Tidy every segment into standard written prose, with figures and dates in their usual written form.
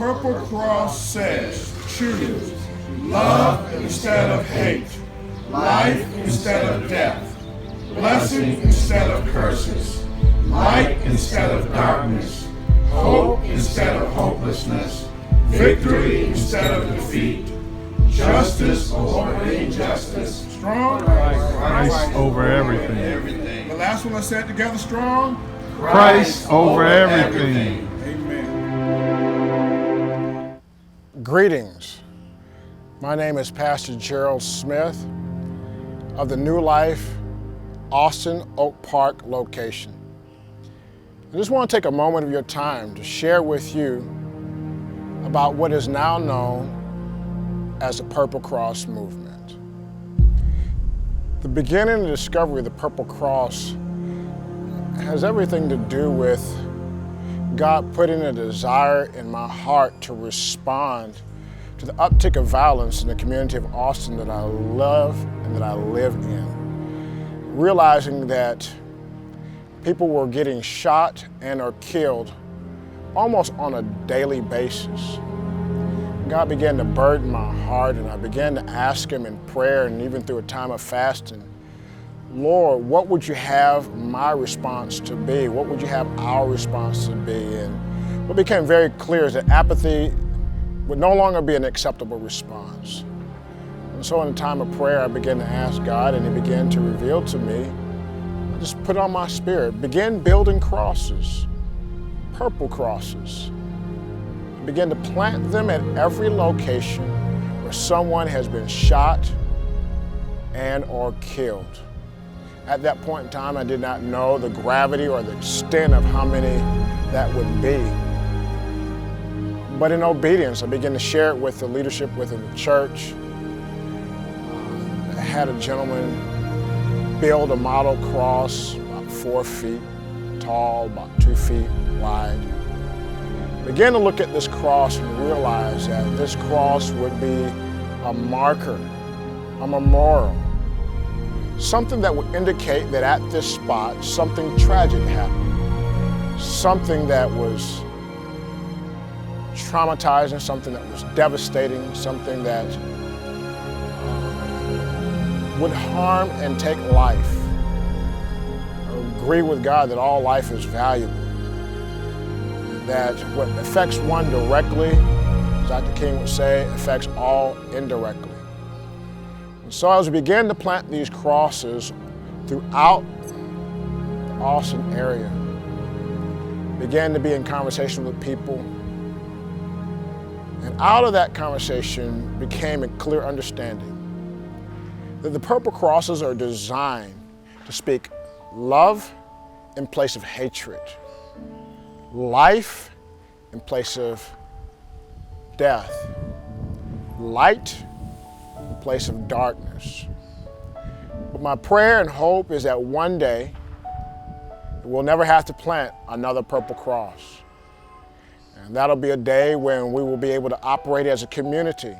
Purple Cross says, choose love instead of hate, life instead of death, blessing instead of curses, light instead of darkness, hope instead of hopelessness, victory instead of defeat, justice over injustice, strong Christ over everything. The last one, let's say it together, strong. Christ over everything. Amen. Greetings. My name is Pastor Gerald Smith of the New Life Austin Oak Park location. I just want to take a moment of your time to share with you about what is now known as the Purple Cross Movement. The beginning and discovery of the Purple Cross has everything to do with God putting a desire in my heart to respond to the uptick of violence in the community of Austin that I love and that I live in. Realizing that people were getting shot and or killed almost on a daily basis. God began to burden my heart, and I began to ask Him in prayer and even through a time of fasting, Lord, what would you have my response to be? What would you have our response to be? And what became very clear is that apathy would no longer be an acceptable response. And so in a time of prayer, I began to ask God, and He began to reveal to me, I just put on my spirit, begin building crosses, purple crosses. Begin to plant them at every location where someone has been shot and or killed. At that point in time, I did not know the gravity or the extent of how many that would be. But in obedience, I began to share it with the leadership within the church. I had a gentleman build a model cross about 4 feet tall, about 2 feet wide. I began to look at this cross and realize that this cross would be a marker, a memorial, something that would indicate that at this spot something tragic happened, something that was traumatizing, something that was devastating, something that would harm and take life. I agree with God that all life is valuable, that what affects one directly, as Dr. King would say, affects all indirectly. And so as we began to plant these crosses throughout the Austin area, began to be in conversation with people, and out of that conversation became a clear understanding that the purple crosses are designed to speak love in place of hatred, life in place of death, light in place of darkness. But my prayer and hope is that one day we'll never have to plant another purple cross. And that'll be a day when we will be able to operate as a community.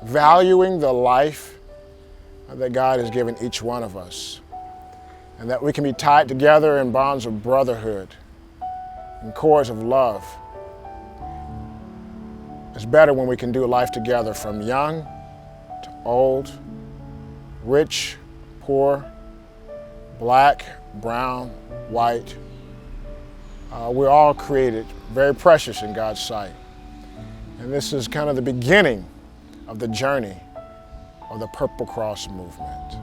Valuing the life that God has given each one of us, and that we can be tied together in bonds of brotherhood and cords of love. It's better when we can do life together, from young to old, rich, poor, black, brown, white. We're all created very precious in God's sight. And this is kind of the beginning of the journey of the Purple Cross Movement.